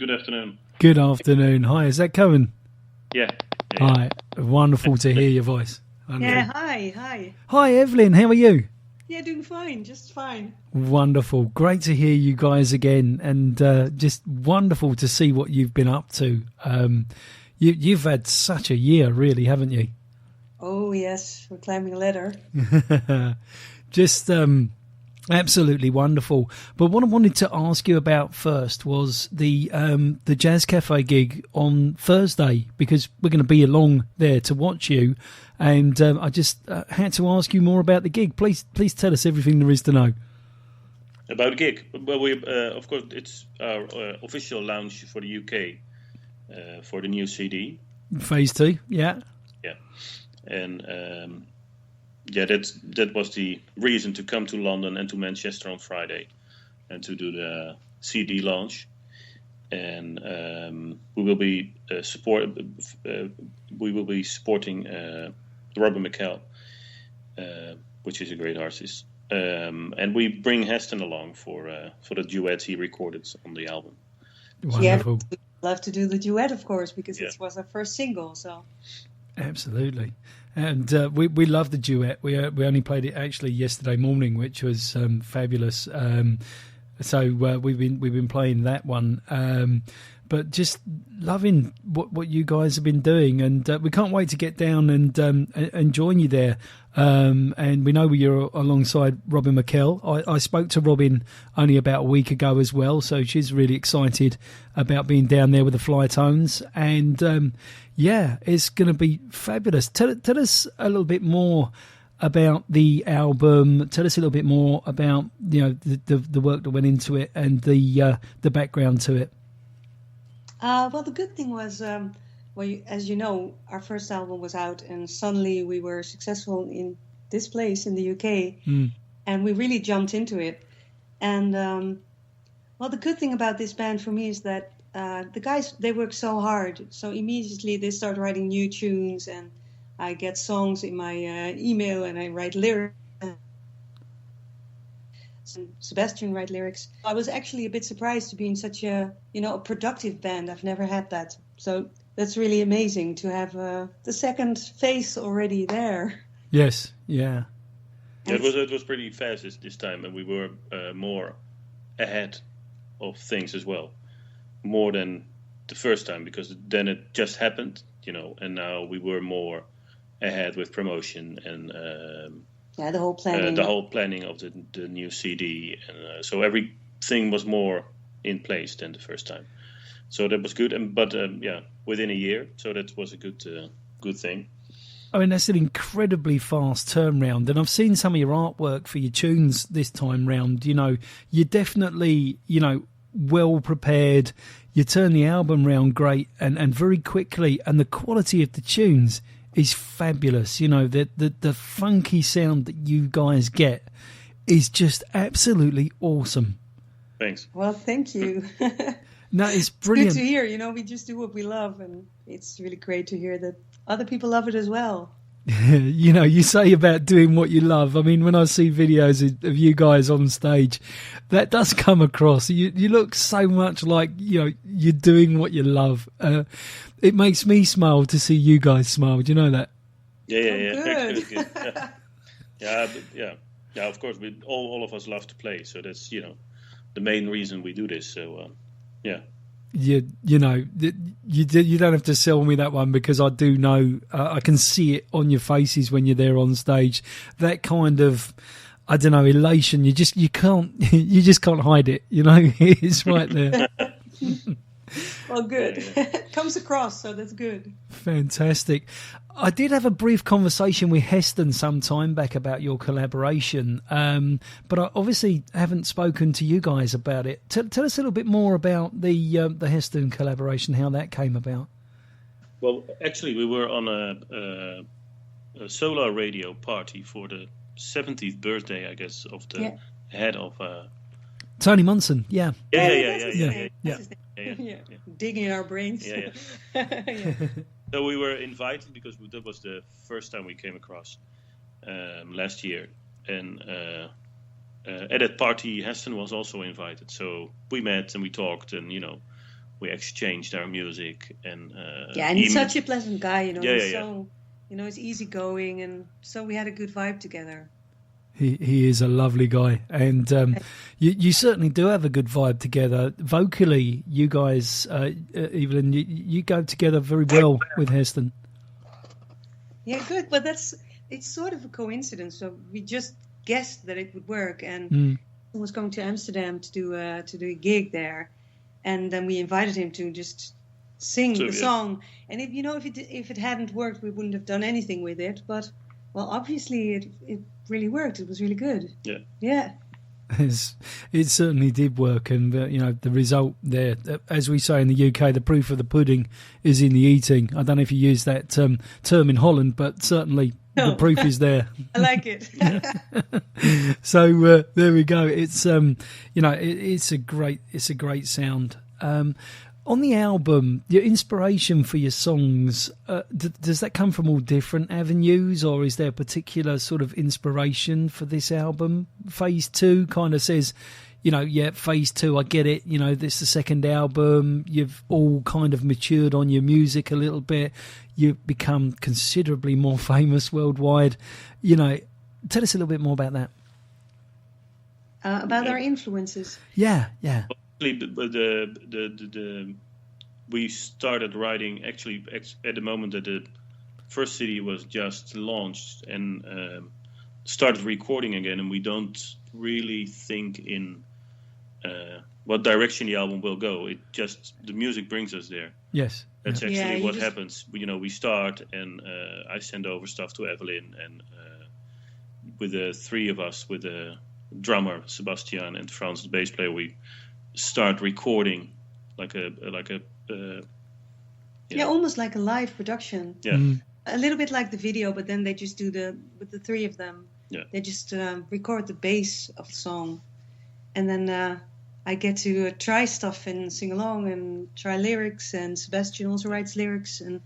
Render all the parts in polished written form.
Good afternoon. Good afternoon. Hi, is that Cohen? Yeah. Hi, wonderful to hear your voice. Wonderful. Yeah, hi. Hi, Evelyn, how are you? Yeah, doing fine, just fine. Wonderful. Great to hear you guys again, and just wonderful to see what you've been up to. You've had such a year, really, haven't you? Oh, yes, we're climbing a ladder. Just absolutely wonderful. But what I wanted to ask you about first was the Jazz Cafe gig on Thursday, because we're going to be along there to watch you. And I just had to ask you more about the gig. Please tell us everything there is to know. About the gig? Well, we of course, it's our official launch for the UK for the new CD. Phase 2, yeah. Yeah. And that was the reason to come to London and to Manchester on Friday and to do the CD launch. And we will be supporting Robin McKell, which is a great artist. And we bring Heston along for the duets he recorded on the album. Wonderful. Yeah, we'd love to do the duet, of course, because it was our first single. So absolutely. And we love the duet. We only played it actually yesterday morning, which was fabulous. So we've been playing that one. But just loving what you guys have been doing, and we can't wait to get down and join you there. And we know you're alongside Robin McKell. I spoke to Robin only about a week ago as well, so she's really excited about being down there with the Flytones. And yeah, it's going to be fabulous. Tell us a little bit more about the album. Tell us a little bit more about the work that went into it and the background to it. Well, the good thing was, as you know, our first album was out, and suddenly we were successful in this place in the UK, and we really jumped into it. And well, the good thing about this band for me is that the guys, they work so hard. So immediately they start writing new tunes, and I get songs in my email, and I write lyrics. Sebastian write lyrics. I was actually a bit surprised to be in such a productive band. I've never had that, so that's really amazing to have the second phase already there. Yes, yeah. It was pretty fast this time, and we were more ahead of things as well, more than the first time, because then it just happened, and now we were more ahead with promotion and. The whole planning. The whole planning of the new CD, and so everything was more in place than the first time. So that was good, but within a year, so that was a good thing. I mean, that's an incredibly fast turnaround, and I've seen some of your artwork for your tunes this time round. You're definitely well prepared. You turn the album round great and very quickly, and the quality of the tunes is fabulous. The funky sound that you guys get is just absolutely awesome. Thanks. Well, thank you. No, it's brilliant. It's good to hear. We just do what we love, and it's really great to hear that other people love it as well. You say about doing what you love. I mean, when I see videos of you guys on stage, that does come across. You look so much like you're doing what you love. It makes me smile to see you guys smile. Do you know that? Yeah. Good. Yeah. Of course, we all of us love to play, so that's the main reason we do this. So yeah. You don't have to sell me that one, because I do know, I can see it on your faces when you're there on stage. That kind of, I don't know, elation. You just can't hide it. It's right there. Well, good. It comes across, so that's good. Fantastic. I did have a brief conversation with Heston some time back about your collaboration, but I obviously haven't spoken to you guys about it. Tell us a little bit more about the Heston collaboration, how that came about. Well, actually, we were on a solar radio party for the 70th birthday, I guess, of the head of... Tony Munson, yeah. Yeah. Digging in our brains. Yeah. So we were invited because that was the first time we came across last year, and at that party Heston was also invited. So we met and we talked, and we exchanged our music and and he's such a pleasant guy, Yeah. He's easygoing, and so we had a good vibe together. He is a lovely guy, and you certainly do have a good vibe together. Vocally, you guys, Evelyn, you go together very well with Heston. Yeah, good. But it's sort of a coincidence. So we just guessed that it would work, and he was going to Amsterdam to do a gig there, and then we invited him to just sing the song. And if it hadn't worked, we wouldn't have done anything with it. But well, obviously it really worked. It was really good. Yeah. It certainly did work, and the result there, as we say in the UK, the proof of the pudding is in the eating. I don't know if you use that term in Holland, but certainly the proof is there. I like it. So there we go. It's it's a great sound. On the album, your inspiration for your songs, does that come from all different avenues, or is there a particular sort of inspiration for this album? Phase 2 kind of says, Phase 2, I get it. This is the second album. You've all kind of matured on your music a little bit. You've become considerably more famous worldwide. Tell us a little bit more about that. About our influences. Yeah. We started writing actually at the moment that the first CD was just launched and started recording again, and we don't really think in what direction the album will go. It just, the music brings us there. Yes, that's actually what happens. We start, and I send over stuff to Evelyn, and with the three of us, with the drummer Sebastian and Frans, the bass player, we start recording like a almost like a live production. A little bit like the video, but then they just do with the three of them. They just record the bass of the song, and then I get to try stuff and sing along and try lyrics, and Sebastian also writes lyrics, and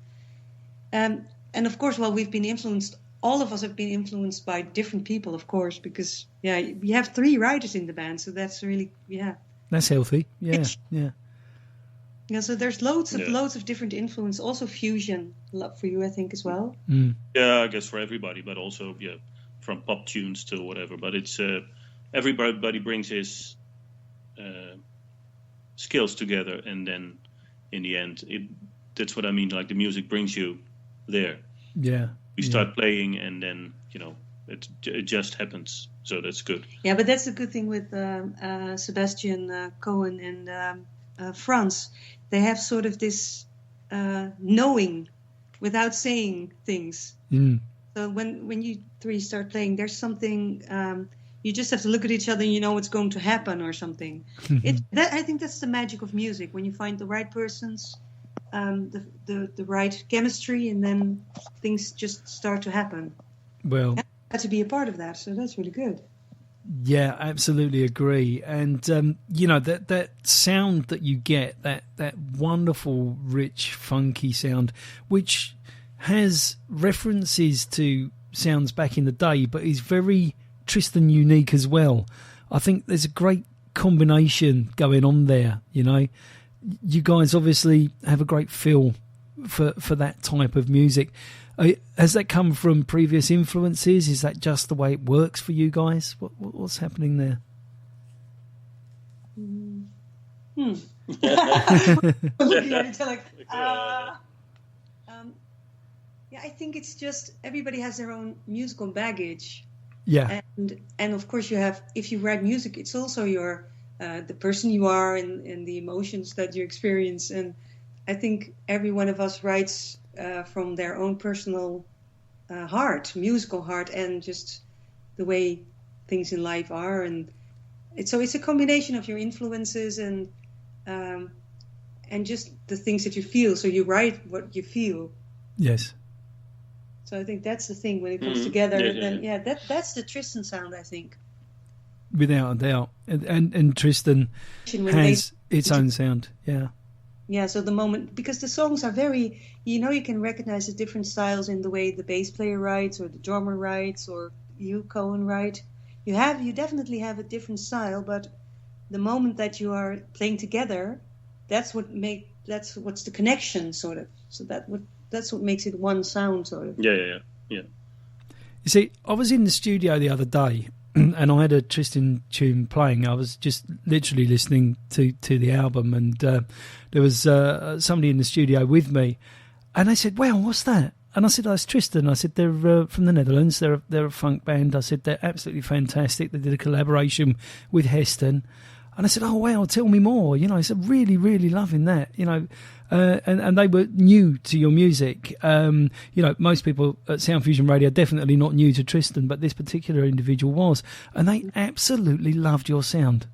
of course, we've been influenced. All of us have been influenced by different people, of course, because we have 3 writers in the band, so that's really that's healthy. Yeah. Yeah, so there's loads of different influence, also fusion for you, I think, as well. Yeah, I guess for everybody, but also from pop tunes to whatever. But it's everybody brings his skills together, and then in the end, that's what I mean. Like the music brings you there. Yeah, we start playing, and then it just happens. So that's good. Yeah, but that's the good thing with Sebastian Cohen and Frans. They have sort of this knowing without saying things. So when you 3 start playing, there's something you just have to look at each other and you know what's going to happen or something. I think that's the magic of music, when you find the right persons, the right chemistry, and then things just start to happen. Well, I had to be a part of that, so that's really good. Yeah, absolutely agree. And that sound that you get, that wonderful, rich, funky sound, which has references to sounds back in the day, but is very Tristan unique as well. I think there's a great combination going on there. You guys obviously have a great feel for that type of music. Has that come from previous influences? Is that just the way it works for you guys? What's happening there? Looking at each other I think it's just everybody has their own musical baggage. Yeah, and of course if you write music, it's also your the person you are and the emotions that you experience. And I think every one of us writes from their own personal musical heart, and just the way things in life are. And it's a combination of your influences and just the things that you feel. So you write what you feel. Yes. So I think that's the thing when it comes together. That's the Tristan sound, I think. Without a doubt. And Tristan has its own sound. Yeah. Yeah, so the moment, because the songs are very, you can recognize the different styles in the way the bass player writes, or the drummer writes, or you, Cohen, write. You definitely have a different style, but the moment that you are playing together, that's what's the connection sort of. So that's what makes it one sound sort of. Yeah. You see, I was in the studio the other day, and I had a Tristan tune playing. I was just literally listening to the album, and there was somebody in the studio with me, and they said, "Wow, what's that?" And I said, "Oh, it's Tristan." I said, "They're from the Netherlands. They're a funk band." I said, "They're absolutely fantastic. They did a collaboration with Heston." And I said, "Oh, wow, tell me more." You know, I said, "Really, really loving that." You know, and they were new to your music. You know, most people at Sound Fusion Radio are definitely not new to Tristan, but this particular individual was. And they absolutely loved your sound.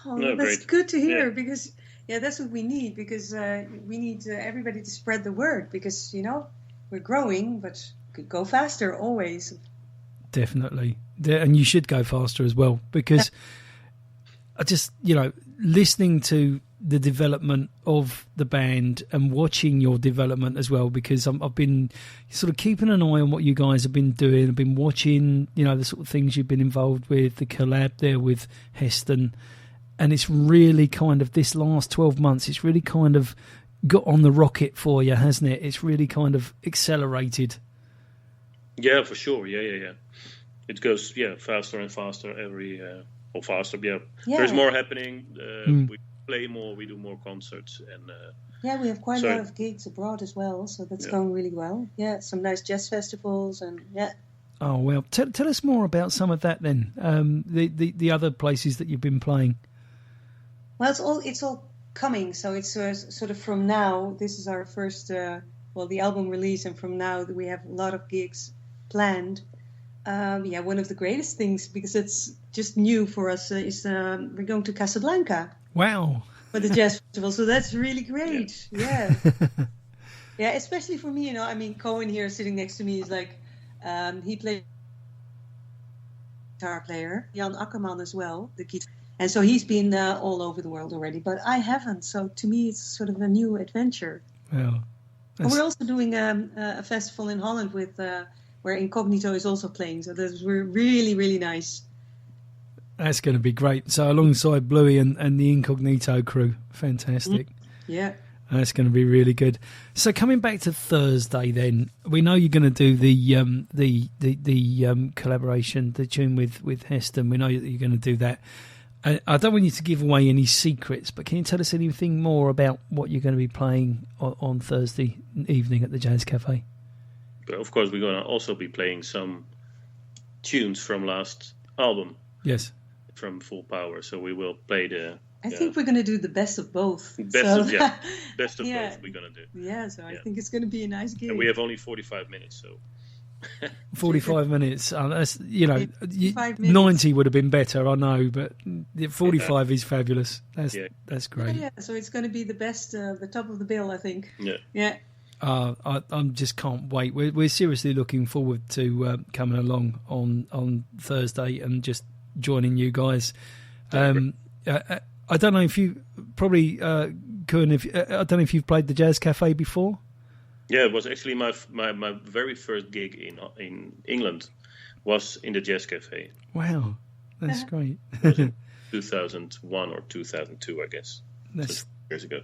Oh, no, that's great. Good to hear, because, that's what we need, because we need everybody to spread the word, because, you know, we're growing, but could go faster always. Definitely. And you should go faster as well, because I just, you know, listening to the development of the band and watching your development as well, because I've been sort of keeping an eye on what you guys have been doing. I've been watching, you know, the sort of things you've been involved with, the collab there with Heston. And it's really kind of, this last 12 months, it's really kind of got on the rocket for you, hasn't it? It's really kind of accelerated. Yeah, for sure. Yeah. It goes, faster and faster or faster. Yeah. There's more happening. We play more, we do more concerts, and we have quite a lot of gigs abroad as well, so that's going really well. Yeah, some nice jazz festivals, and Oh well, tell us more about some of that then. The other places that you've been playing. Well, it's all coming. So it's sort of from now. This is our first, the album release, and from now we have a lot of gigs planned. One of the greatest things, because it's just new for us, is we're going to Casablanca. Wow. For the jazz festival, so that's really great. Yeah. Especially for me, you know. I mean, Cohen here sitting next to me is like, he plays guitar player, Jan Akkerman as well, the guitar. And so he's been all over the world already, but I haven't. So to me, it's sort of a new adventure. Well, and we're also doing a festival in Holland with where Incognito is also playing. So that's really, really nice. That's going to be great. So alongside Bluey and the Incognito crew, fantastic. Yeah. That's going to be really good. So coming back to Thursday, then we know you're going to do the collaboration, the tune with Heston. We know that you're going to do that. I don't want you to give away any secrets, but can you tell us anything more about what you're going to be playing on Thursday evening at the Jazz Cafe? But of course, we're going to also be playing some tunes from last album. Yes. From Full Power, so we will play the. I think we're going to do the best of both. Best of both. We're going to do. Yeah, so I think it's going to be a nice gig. And we have only 45 minutes, so. 45 minutes. That's 90 would have been better, I know, but 45 is fabulous. That's great. Yeah, so it's going to be the best, the top of the bill, I think. Yeah. I just can't wait. We're seriously looking forward to coming along on Thursday and just joining you guys. I don't know if you probably Koen, I don't know if you've played the Jazz Cafe before. Yeah, it was actually my very first gig in England was in the Jazz Cafe. Wow, that's great. 2001 or 2002, I guess. That's years ago.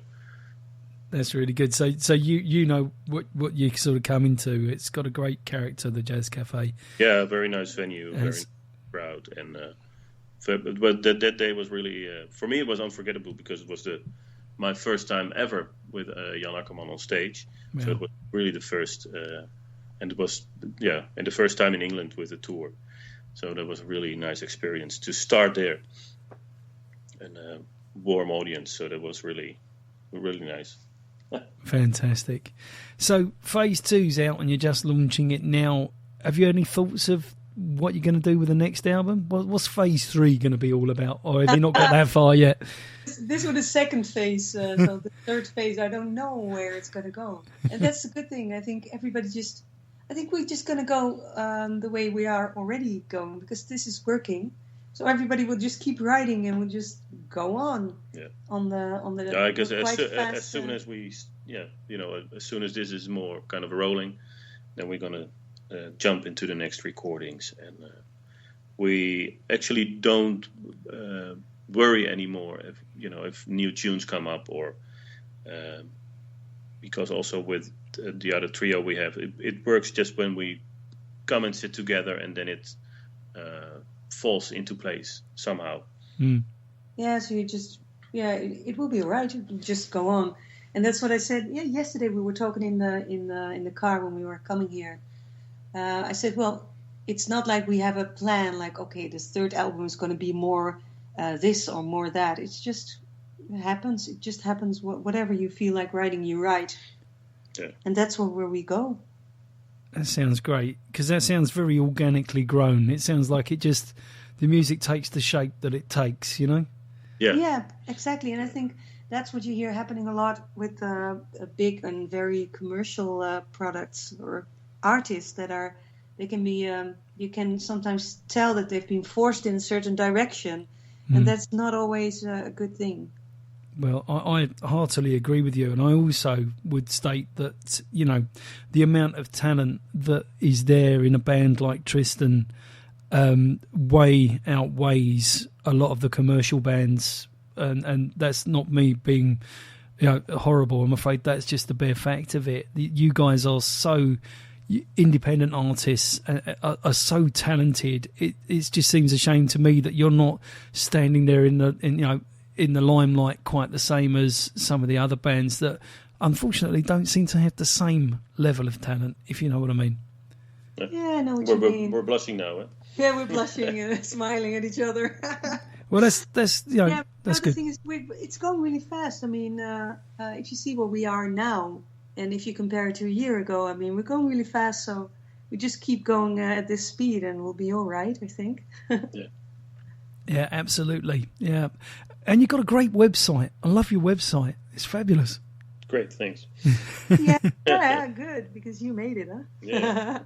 That's really good. So you know what you sort of come into. It's got a great character, the Jazz Cafe. Yeah, very nice venue, very proud, and but that day was really for me it was unforgettable because it was my first time ever with Jan Akkerman on stage. Yeah. So it was really the first, and it was and the first time in England with a tour. So that was a really nice experience to start there, and a warm audience. So that was really nice. Fantastic. So phase 2's out and you're just launching it now. Have you any thoughts of what you're going to do with the next album? What's phase 3 going to be all about? Or have you not got that far yet? This was the second phase. So the third phase, I don't know where it's going to go. And that's a good thing. I think we're just going to go the way we are already going, because this is working. So everybody will just keep writing and will just go on. Yeah. On the. Yeah, because as soon as we, as soon as this is more kind of rolling, then we're gonna jump into the next recordings, and we actually don't worry anymore if new tunes come up or because also with the other trio we have, it works just when we come and sit together, and then it falls into place somehow. Yeah, so it will be all right. It will just go on, and that's what I said. Yeah, yesterday we were talking in the car when we were coming here. I said, well, it's not like we have a plan. Like, okay, this third album is going to be more this or more that. It happens. It just happens. Whatever you feel like writing, you write, and that's where we go. That sounds great, because that sounds very organically grown. It sounds like the music takes the shape that it takes, you know? Yeah, exactly. And I think that's what you hear happening a lot with big and very commercial products or artists they can be, you can sometimes tell that they've been forced in a certain direction, and that's not always a good thing. Well, I heartily agree with you, and I also would state that, you know, the amount of talent that is there in a band like Tristan way outweighs a lot of the commercial bands, and that's not me being, you know, horrible. I'm afraid that's just the bare fact of it. You guys are so independent artists, are so talented. It just seems a shame to me that you're not standing there in the limelight quite the same as some of the other bands that unfortunately don't seem to have the same level of talent, if you know what I mean. Yeah, I know what you mean. We're blushing now, eh? Yeah, we're blushing and smiling at each other. Well, that's good. The thing is, it's going really fast. I mean, if you see where we are now, and if you compare it to a year ago, I mean, we're going really fast. So we just keep going at this speed, and we'll be all right, I think. Yeah, absolutely. Yeah. And you've got a great website. I love your website. It's fabulous. Great, thanks. yeah, good, because you made it, huh? Yeah.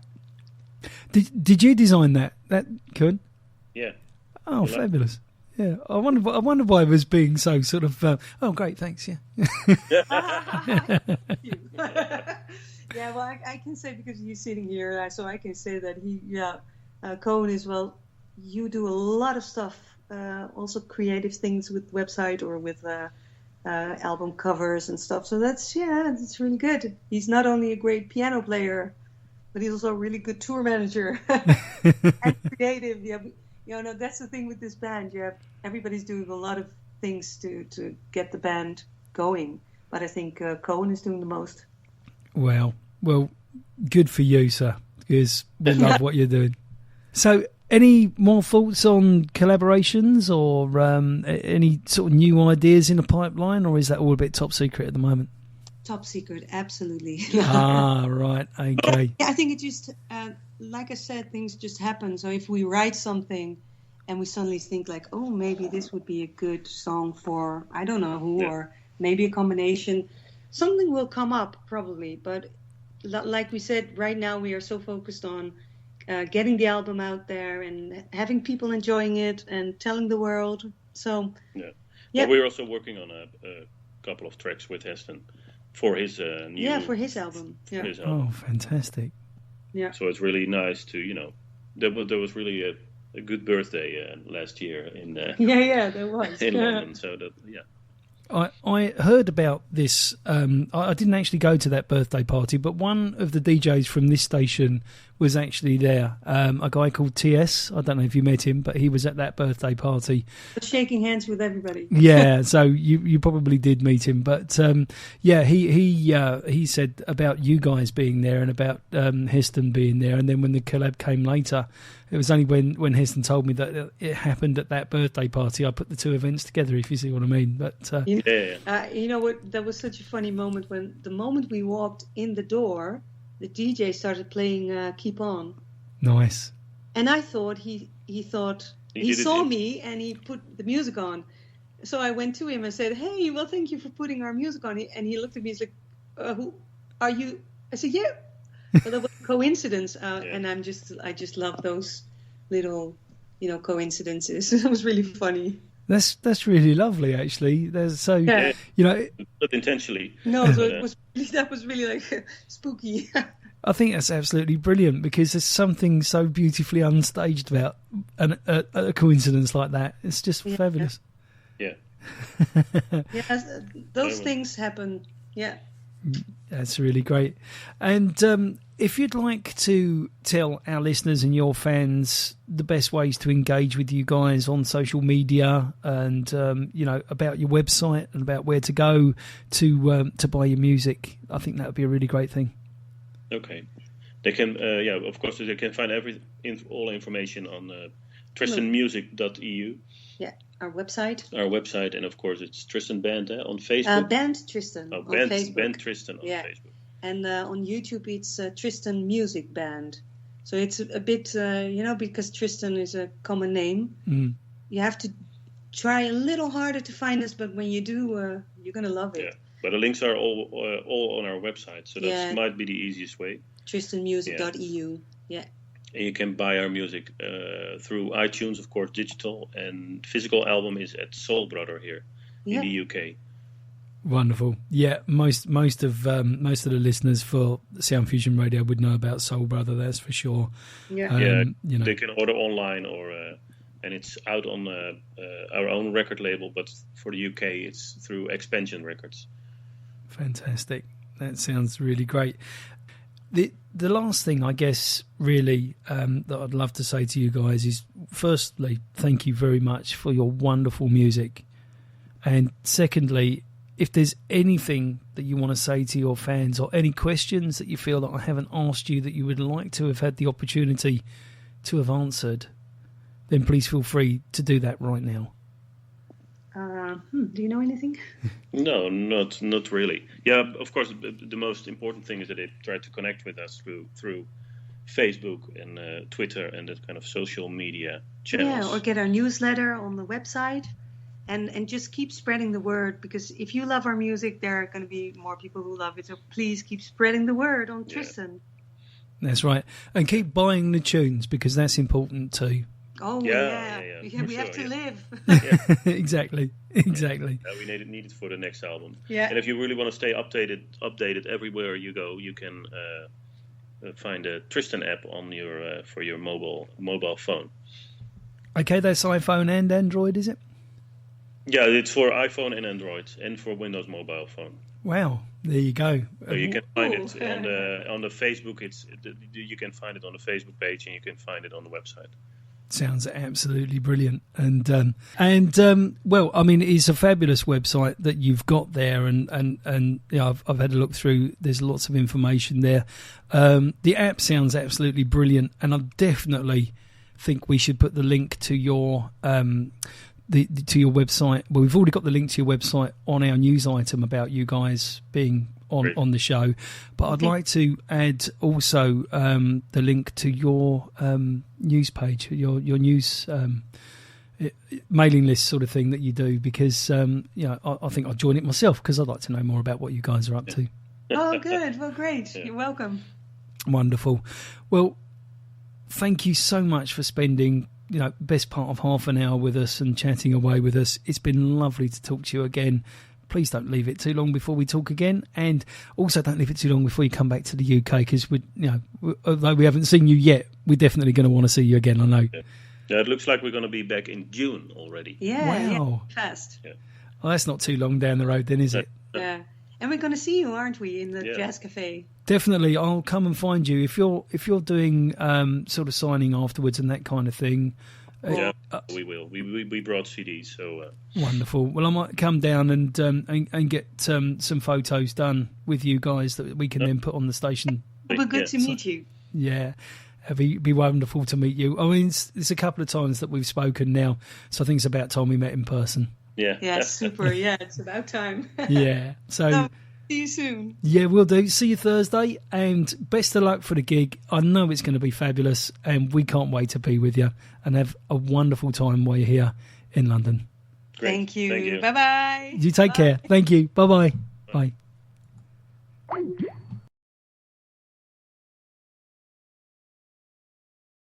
Did you design that? That could? Yeah. Oh, fabulous. Yeah. I wonder why I was being so sort of, oh, great, thanks, yeah. Yeah, well, I can say, because you're sitting here, so I can say that Cohen is, well, you do a lot of stuff, also creative things with website or with album covers and stuff. So that's really good. He's not only a great piano player, but he's also a really good tour manager and creative. Yeah, you know, that's the thing with this band. Everybody's doing a lot of things to get the band going, but I think Cohen is doing the most. Well, good for you, sir, because we love what you're doing. So, any more thoughts on collaborations or any sort of new ideas in the pipeline, or is that all a bit top secret at the moment? Top secret, absolutely. Right, okay. I think it just, like I said, things just happen. So if we write something and we suddenly think like, oh, maybe this would be a good song for, I don't know who, or maybe a combination, something will come up probably. But like we said, right now we are so focused on getting the album out there and having people enjoying it and telling the world. So Well, we're also working on a couple of tracks with Heston for his for his album. Oh, fantastic. Yeah. So it's really nice to, you know, there was really a good birthday last year in there was in London. So that I heard about this. I didn't actually go to that birthday party, but one of the DJs from this station was actually there. A guy called TS. I don't know if you met him, but he was at that birthday party. Shaking hands with everybody. Yeah, so you probably did meet him. But he said about you guys being there and about Heston being there. And then when the collab came later, it was only when Heston told me that it happened at that birthday party, I put the two events together, if you see what I mean. But you know what? That was such a funny moment when the moment we walked in the door, the DJ started playing "Keep On." Nice. And I thought he saw me and he put the music on. So I went to him and said, "Hey, well, thank you for putting our music on." And he looked at me. He's like, "Who are you?" I said, "Yeah." Well, that was a coincidence, and I just love those little, coincidences. It was really funny. That's really lovely, actually. Not intentionally. No, so that was really like spooky. I think that's absolutely brilliant because there's something so beautifully unstaged about a coincidence like that. It's just fabulous. Yeah. Yes, those things happen. Yeah. That's really great. And if you'd like to tell our listeners and your fans the best ways to engage with you guys on social media, and about your website and about where to go to buy your music, I think that would be a really great thing. Okay, they can. Of course, they can find all information on tristanmusic.eu. Yeah, our website. And of course it's Tristan Band on Facebook. Band Tristan on Facebook. Band Tristan on Facebook. And on YouTube it's Tristan Music Band. So it's a bit, because Tristan is a common name, you have to try a little harder to find us, but when you do, you're going to love it. Yeah, but the links are all on our website, so that might be the easiest way. Tristanmusic.eu, yeah. And you can buy our music through iTunes, of course, digital, and physical album is at Soul Brother here in the UK. Wonderful. Yeah, most of the listeners for Sound Fusion Radio would know about Soul Brother. That's for sure. Yeah, they can order online, and it's out on our own record label. But for the UK, it's through Expansion Records. Fantastic. That sounds really great. The last thing, I guess, really that I'd love to say to you guys is, firstly, thank you very much for your wonderful music, and secondly, if there's anything that you want to say to your fans or any questions that you feel that I haven't asked you that you would like to have had the opportunity to have answered, then please feel free to do that right now. Do you know anything? No, not really. Yeah, of course, the most important thing is that they try to connect with us through Facebook and Twitter and that kind of social media channels. Yeah, or get our newsletter on the website. And just keep spreading the word, because if you love our music, there are going to be more people who love it. So please keep spreading the word on Tristan. That's right. And keep buying the tunes, because that's important too. Oh, yeah. We have to live. Exactly. We need it for the next album. Yeah. And if you really want to stay updated everywhere you go, you can find a Tristan app on your for your mobile phone. Okay, that's iPhone and Android, is it? Yeah, it's for iPhone and Android, and for Windows mobile phone. Wow, there you go. So you can find it on the Facebook. You can find it on the Facebook page, and you can find it on the website. Sounds absolutely brilliant, and well, I mean, it's a fabulous website that you've got there, and I've had a look through. There's lots of information there. The app sounds absolutely brilliant, and I definitely think we should put the link to your to your website. Well, we've already got the link to your website on our news item about you guys being on the show, but I'd like to add also the link to your news page, your news mailing list sort of thing that you do, because I think I'll join it myself, because I'd like to know more about what you guys are up to. Oh, good. Well, great. You're welcome. Wonderful. Well, thank you so much for spending best part of half an hour with us and chatting away with us. It's been lovely to talk to you again. Please don't leave it too long before we talk again, and also don't leave it too long before you come back to the UK, because although we haven't seen you yet, we're definitely going to want to see you again, I know. Yeah, it looks like we're going to be back in June already. Yeah, wow. Fast. Yeah. Well, that's not too long down the road then, is it? Yeah. And we're going to see you, aren't we, in the Jazz Cafe? Definitely. I'll come and find you if you're doing sort of signing afterwards and that kind of thing. Yeah, we will. We brought CDs, so wonderful. Well, I might come down and get some photos done with you guys that we can then put on the station. It'll be good to meet you. Yeah, it'd be wonderful to meet you. I mean, it's a couple of times that we've spoken now, so I think it's about time we met in person. Yeah, super. Yeah, it's about time. Yeah, so see you soon. Yeah, we'll do. See you Thursday, and best of luck for the gig. I know it's going to be fabulous, and we can't wait to be with you and have a wonderful time while you're here in London. Great. Thank you. Bye-bye. You take care. Thank you. Bye-bye. Bye.